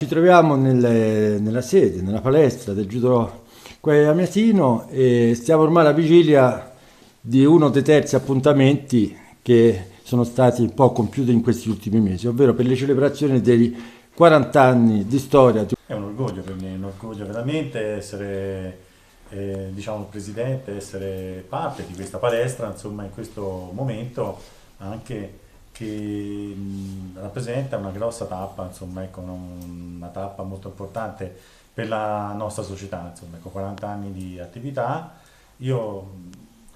Ci troviamo nella sede, nella palestra del Judo qua a Amiatino e stiamo ormai alla vigilia di uno dei terzi appuntamenti che sono stati un po' compiuti in questi ultimi mesi, ovvero per le celebrazioni dei 40 anni di storia. È un orgoglio per me, un orgoglio veramente essere, diciamo, presidente, essere parte di questa palestra, insomma, in questo momento anche che rappresenta una grossa tappa, insomma, ecco, una tappa molto importante per la nostra società, insomma, ecco, 40 anni di attività. Io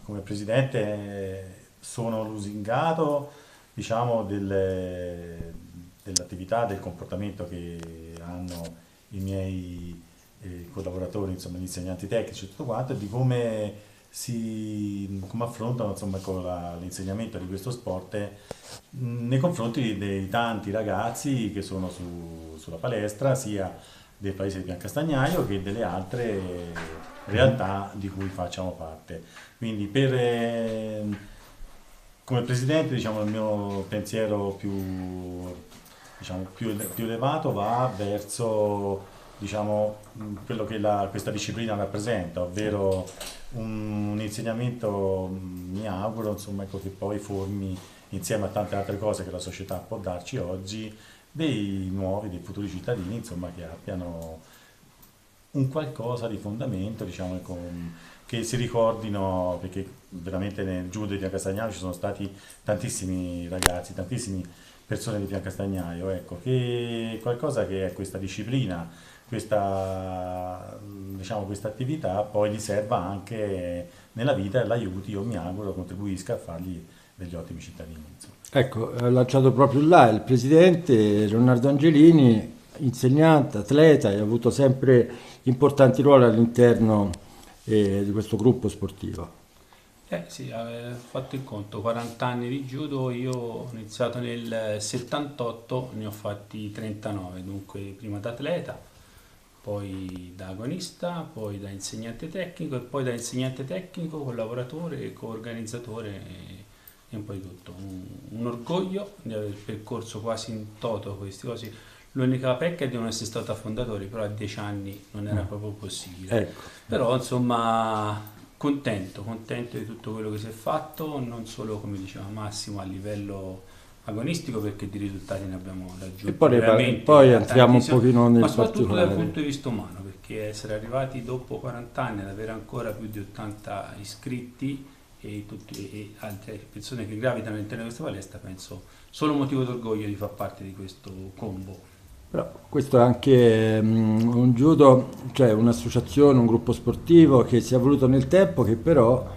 come presidente sono lusingato, diciamo, dell'attività, del comportamento che hanno i miei collaboratori, insomma, gli insegnanti tecnici e tutto quanto, e di come affrontano, insomma, con l'insegnamento di questo sport nei confronti dei tanti ragazzi che sono sulla palestra, sia del paese di Biancastagnaio che delle altre realtà di cui facciamo parte. Quindi come presidente, diciamo, il mio pensiero più elevato va verso, diciamo, quello che questa disciplina rappresenta, ovvero un insegnamento, mi auguro, insomma, ecco, che poi formi, insieme a tante altre cose che la società può darci oggi, dei futuri cittadini, insomma, che abbiano un qualcosa di fondamento, diciamo, che si ricordino, perché veramente nel Giudo di Piancastagnaio ci sono stati tantissimi ragazzi, tantissime persone di Piancastagnaio, ecco, che qualcosa che è questa disciplina, diciamo, questa attività poi gli serva anche nella vita e l'aiuti, io mi auguro, contribuisca a fargli degli ottimi cittadini, insomma. Ecco, ha lanciato proprio là il presidente Leonardo Angelini, insegnante, atleta, e ha avuto sempre importanti ruoli all'interno di questo gruppo sportivo. Sì, fatto il conto, 40 anni di judo, io ho iniziato nel 78, ne ho fatti 39, dunque prima da atleta, poi da agonista, poi da insegnante tecnico e poi da insegnante tecnico, collaboratore, coorganizzatore e un po' di tutto. Un orgoglio di aver percorso quasi in toto queste cose. L'unica pecca è di non essere stato fondatore, però a 10 anni non era proprio possibile. Ecco. Però insomma contento di tutto quello che si è fatto, non solo come diceva Massimo a livello agonistico, perché di risultati ne abbiamo raggiunti E poi, veramente poi entriamo un tantissimo, pochino nel ma soprattutto dal particolare. punto di vista umano, perché essere arrivati dopo 40 anni ad avere ancora più di 80 iscritti e altre persone che gravitano all'interno di questa palestra, penso solo motivo d'orgoglio di far parte di questo combo. Però questo è anche un judo, cioè un'associazione, un gruppo sportivo che si è evoluto nel tempo, che però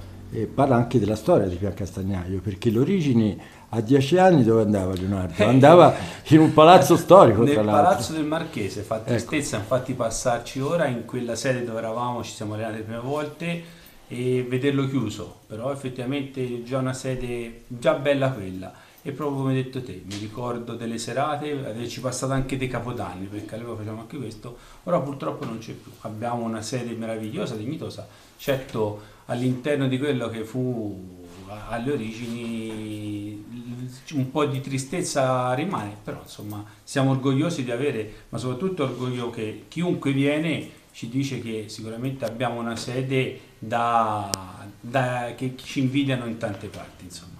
parla anche della storia di Piancastagnaio, perché le origini a 10 anni dove andava Leonardo? Andava in un palazzo storico, nel tra l'altro. Palazzo del Marchese, fa tristezza infatti passarci ora in quella sede dove eravamo, ci siamo allenati le prime volte e vederlo chiuso, però effettivamente già una sede già bella quella. E proprio come hai detto te, mi ricordo delle serate, averci passato anche dei capodanni, perché allora facevamo anche questo, ora purtroppo non c'è più. Abbiamo una sede meravigliosa, dignitosa, certo all'interno di quello che fu alle origini un po' di tristezza rimane, però insomma siamo orgogliosi di avere, ma soprattutto orgoglio che chiunque viene ci dice che sicuramente abbiamo una sede che ci invidiano in tante parti, insomma.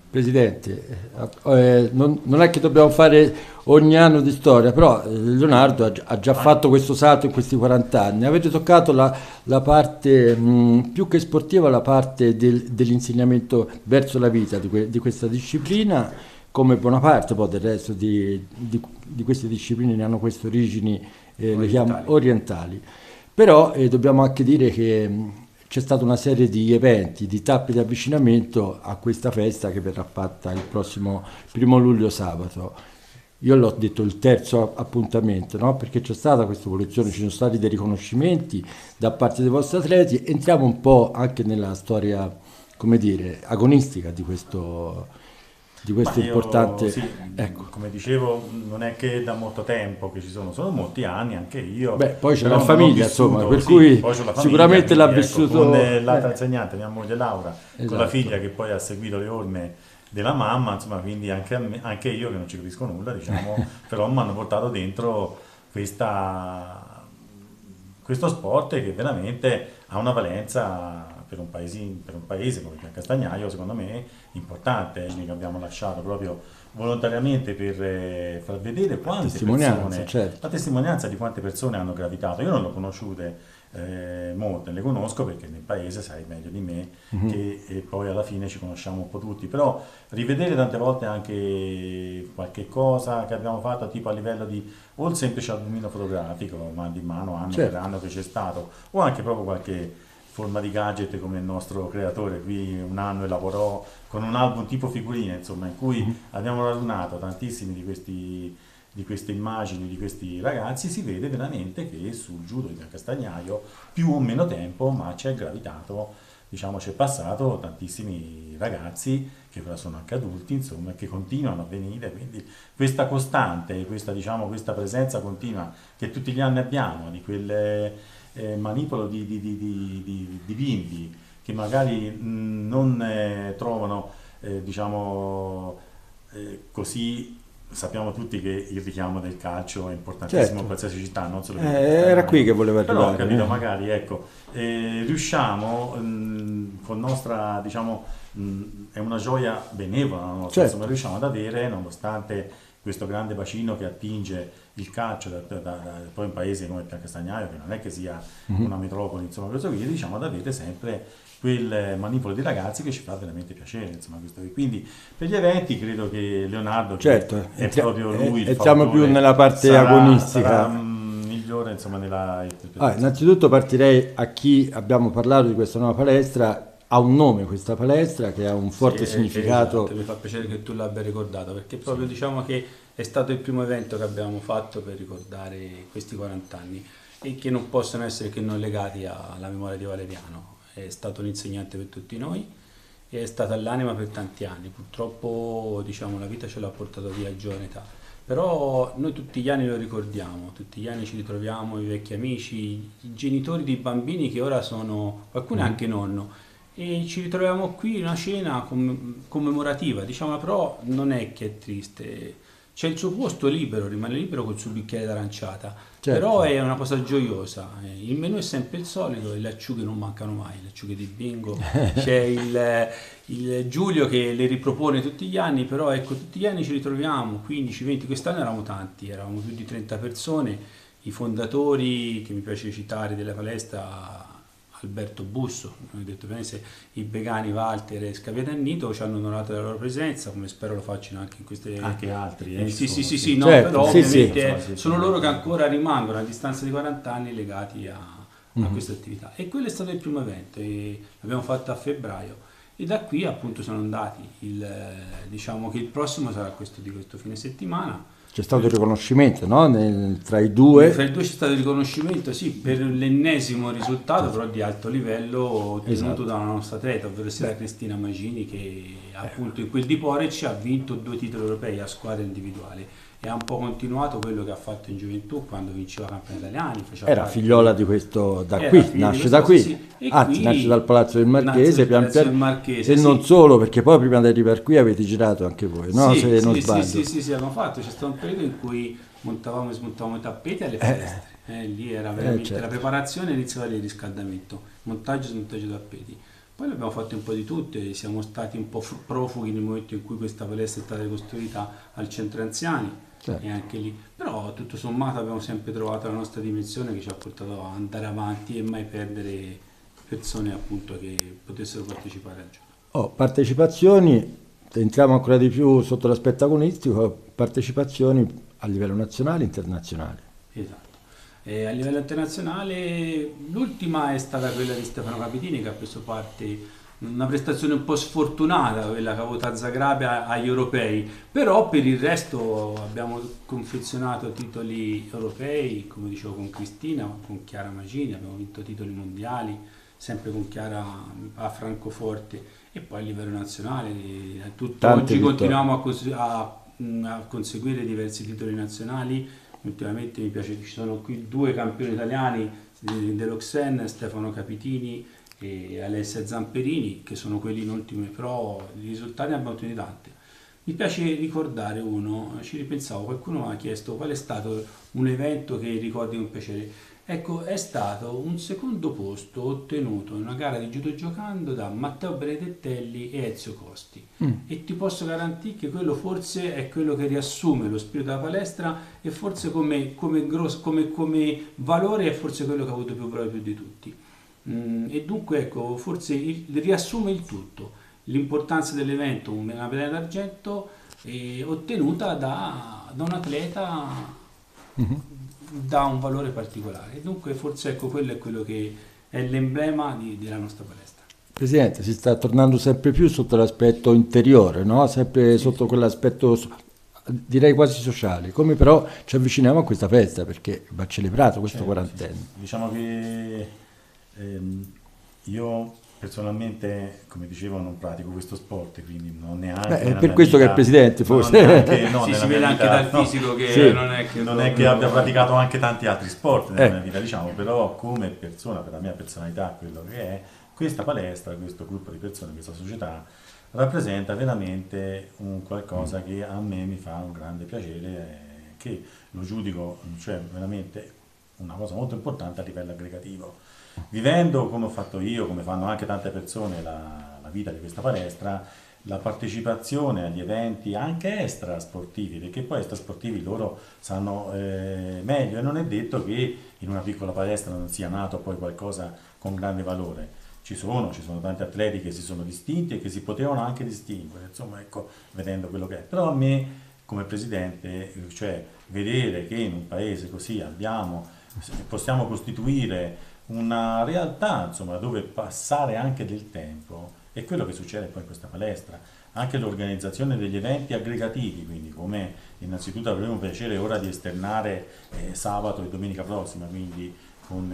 Presidente, non è che dobbiamo fare ogni anno di storia, però Leonardo ha già fatto questo salto in questi 40 anni. Avete toccato la parte più che sportiva, la parte dell'insegnamento verso la vita di questa disciplina, come buona parte poi del resto di queste discipline ne hanno queste origini, le chiamo orientali. Però dobbiamo anche dire che c'è stata una serie di eventi, di tappe di avvicinamento a questa festa che verrà fatta il prossimo 1° luglio sabato. Io l'ho detto il terzo appuntamento, no? Perché c'è stata questa evoluzione, ci sono stati dei riconoscimenti da parte dei vostri atleti. Entriamo un po' anche nella storia, come dire, agonistica di questo importante... Sì, ecco. come dicevo, non è che da molto tempo che ci sono molti anni, anche io. Beh, poi c'è però la non ho famiglia, vissuto, insomma, per sì, cui poi c'ho la famiglia, sicuramente l'ha quindi, ecco, vissuto... con l'altra insegnante, mia moglie Laura, con la Esatto. figlia che poi ha seguito le orme della mamma, insomma, quindi anche io che non ci capisco nulla, diciamo, però mi hanno portato dentro questo sport che veramente ha una valenza per un paese come Piancastagnaio, secondo me, importante, che abbiamo lasciato proprio volontariamente per far vedere quante persone, certo. la testimonianza di quante persone hanno gravitato. Io non l'ho conosciute molte, le conosco perché nel paese sai meglio di me e poi alla fine ci conosciamo un po' tutti, però rivedere tante volte anche qualche cosa che abbiamo fatto tipo a livello di o il semplice albumino fotografico, mano in mano, anno per anno che c'è stato, o anche proprio qualche forma di gadget come il nostro creatore qui un anno e lavorò con un album tipo figurine, insomma, in cui abbiamo radunato tantissimi di queste immagini di questi ragazzi. Si vede veramente che sul judo di Piancastagnaio più o meno tempo, ma c'è gravitato, diciamo, c'è passato tantissimi ragazzi che ora sono anche adulti, insomma, che continuano a venire, quindi questa costante, diciamo, questa presenza continua che tutti gli anni abbiamo di quel manipolo di bimbi che magari non trovano, diciamo, così. Sappiamo tutti che il richiamo del calcio è importantissimo in qualsiasi città, non solo era qui che volevo arrivare. Però, capito, magari ecco, riusciamo con nostra, diciamo, è una gioia benevola la nostra, insomma, riusciamo ad avere, nonostante questo grande bacino che attinge il calcio poi in paesi come Piancastagnaio, che non è che sia una metropoli, insomma, così via, diciamo, ad avere sempre quel manipolo di ragazzi che ci fa veramente piacere, insomma, questo. Quindi per gli eventi credo che Leonardo è proprio lui il entriamo più nella parte agonistica, sarà migliore, insomma, nella interpretazione. Innanzitutto partirei a chi abbiamo parlato di questa nuova palestra. Ha un nome questa palestra che ha un forte significato. Esatto, mi fa piacere che tu l'abbia ricordato, perché proprio diciamo che è stato il primo evento che abbiamo fatto per ricordare questi 40 anni e che non possono essere che non legati alla memoria di Valeriano. È stato un insegnante per tutti noi e è stata l'anima per tanti anni. Purtroppo, diciamo, la vita ce l'ha portato via a giovane età. Però noi tutti gli anni lo ricordiamo, tutti gli anni ci ritroviamo, i vecchi amici, i genitori di bambini che ora sono, qualcuno è anche nonno, e ci ritroviamo qui in una cena commemorativa, diciamo, però non è che è triste, c'è il suo posto libero, rimane libero col suo bicchiere d'aranciata, però è una cosa gioiosa. Il menù è sempre il solito e le acciughe non mancano mai, le acciughe di bingo, c'è il Giulio che le ripropone tutti gli anni, però ecco, tutti gli anni ci ritroviamo, 15, 20, quest'anno eravamo tanti, eravamo più di 30 persone, i fondatori, che mi piace citare, della palestra, Alberto Busso, come ho detto prima, i Begani, Walter e Scaviatannito ci hanno onorato la loro presenza, come spero lo facciano anche in queste... Anche altri. Sì, no, però ovviamente sono loro che ancora rimangono a distanza di 40 anni legati a questa attività. E quello è stato il primo evento, e l'abbiamo fatto a febbraio. E da qui appunto sono andati, diciamo che il prossimo sarà questo di questo fine settimana. C'è stato il riconoscimento, no? Tra i due. Tra i due c'è stato il riconoscimento, sì, per l'ennesimo risultato, però di alto livello ottenuto da una nostra atleta, ovvero sia da Cristina Magini, che appunto in quel di Porec ha vinto 2 titoli europei a squadra individuale. E ha un po' continuato quello che ha fatto in gioventù quando vinceva campioni italiani. Era figliola di questo, nasce da qui, sì. Nasce dal Palazzo del Marchese, Marchese, e non solo, perché poi prima di arrivare qui avete girato anche voi, no? Se non sbaglio. Sì, abbiamo fatto, c'è stato un periodo in cui montavamo e smontavamo i tappeti alle palestre, lì era veramente la preparazione, iniziava il riscaldamento, montaggio e smontaggio tappeti. Poi l'abbiamo fatto un po' di tutte, siamo stati un po' profughi nel momento in cui questa palestra è stata costruita al centro anziani. E anche lì, però tutto sommato abbiamo sempre trovato la nostra dimensione che ci ha portato ad andare avanti e mai perdere persone appunto che potessero partecipare al gioco. Partecipazioni, entriamo ancora di più sotto l'aspetto agonistico, partecipazioni a livello nazionale e internazionale. Esatto. A livello internazionale l'ultima è stata quella di Stefano Capitini, che ha preso parte, una prestazione un po' sfortunata, quella che ha avuto a Zagabria agli europei, però per il resto abbiamo confezionato titoli europei, come dicevo, con Cristina, con Chiara Magini, abbiamo vinto titoli mondiali, sempre con Chiara a Francoforte, e poi a livello nazionale oggi continuiamo a conseguire diversi titoli nazionali. Ultimamente mi piace che ci sono qui 2 campioni italiani dell'Oxen, Stefano Capitini e Alessia Zamperini, che sono quelli in ultime, però i risultati ne abbiamo ottenuti tanti. Mi piace ricordare uno, ci ripensavo, qualcuno mi ha chiesto qual è stato un evento che ricordi con piacere. Ecco, è stato un secondo posto ottenuto in una gara di judo giocando da Matteo Benedettelli e Ezio Costi. E ti posso garantire che quello forse è quello che riassume lo spirito della palestra e forse come valore è forse quello che ha avuto più valore più di tutti. E dunque ecco, forse riassume il tutto, l'importanza dell'evento, una medaglia d'argento ottenuta da un atleta da un valore particolare. E dunque forse ecco, quello è quello che è l'emblema della nostra palestra. Presidente, si sta tornando sempre più sotto l'aspetto interiore, no? Sempre sotto quell'aspetto, direi quasi sociale, come però ci avviciniamo a questa festa perché va celebrato questo quarantennio. Sì. Diciamo che io personalmente, come dicevo, non pratico questo sport, quindi non neanche è per questo che è il presidente, forse. Sì, si vede anche dal fisico che sì. non è che abbia praticato anche tanti altri sport nella mia vita, diciamo, però come persona, per la mia personalità, quello che è, questa palestra, questo gruppo di persone, questa società rappresenta veramente un qualcosa che a me mi fa un grande piacere, che lo giudico, cioè veramente una cosa molto importante a livello aggregativo. Vivendo come ho fatto io, come fanno anche tante persone, la vita di questa palestra, la partecipazione agli eventi anche extra sportivi, perché poi extra sportivi loro sanno meglio, e non è detto che in una piccola palestra non sia nato poi qualcosa con grande valore. Ci sono tanti atleti che si sono distinti e che si potevano anche distinguere, insomma, ecco, vedendo quello che è. Però a me, come presidente, cioè vedere che in un paese così possiamo costituire una realtà, insomma, dove passare anche del tempo, è quello che succede poi in questa palestra. Anche l'organizzazione degli eventi aggregativi, quindi come innanzitutto avremo il piacere ora di esternare sabato e domenica prossima, quindi con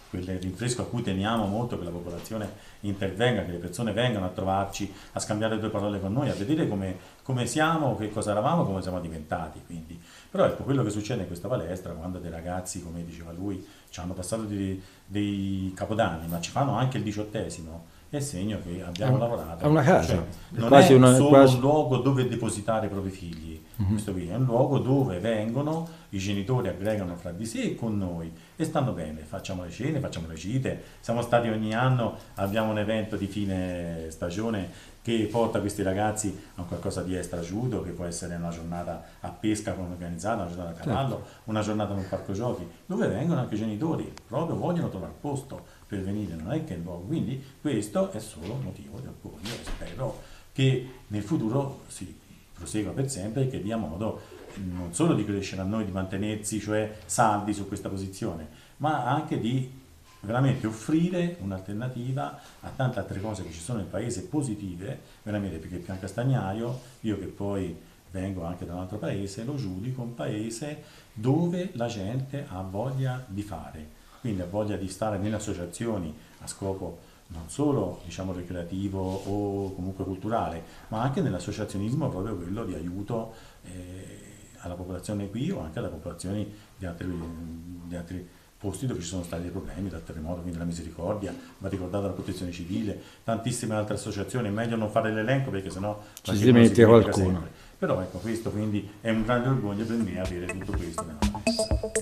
quel rinfresco a cui teniamo molto, che la popolazione intervenga, che le persone vengano a trovarci, a scambiare due parole con noi, a vedere come siamo, che cosa eravamo, come siamo diventati. Quindi. Però ecco, quello che succede in questa palestra, quando dei ragazzi, come diceva lui, ci hanno passato dei capodanni, ma ci fanno anche il 18°, è segno che abbiamo lavorato. È una casa, cioè, non quasi è solo quasi un luogo dove depositare i propri figli, questo qui è un luogo dove vengono, i genitori aggregano fra di sé e con noi e stanno bene, facciamo le cene, facciamo le gite, siamo stati ogni anno, abbiamo un evento di fine stagione che porta questi ragazzi a qualcosa di extra judo, che può essere una giornata a pesca con organizzata, una giornata a cavallo, una giornata in un parco giochi, dove vengono anche i genitori, proprio vogliono trovare posto per venire, non è che il luogo. Quindi questo è solo un motivo di orgoglio e spero che nel futuro si prosegua per sempre e che dia modo non solo di crescere a noi, di mantenersi, cioè saldi su questa posizione, ma anche di veramente offrire un'alternativa a tante altre cose che ci sono nel paese positive, veramente, perché Pian Castagnaio, io che poi vengo anche da un altro paese, lo giudico un paese dove la gente ha voglia di fare, quindi ha voglia di stare nelle associazioni a scopo non solo, diciamo, recreativo o comunque culturale, ma anche nell'associazionismo, proprio quello di aiuto alla popolazione qui o anche alle popolazioni di altri posti dove ci sono stati dei problemi, dal terremoto, quindi la Misericordia, va ricordata la Protezione Civile, tantissime altre associazioni. È meglio non fare l'elenco perché sennò ci si dimentica qualcuno. Sempre. Però ecco, questo quindi è un grande orgoglio per me avere tutto questo nella palestra.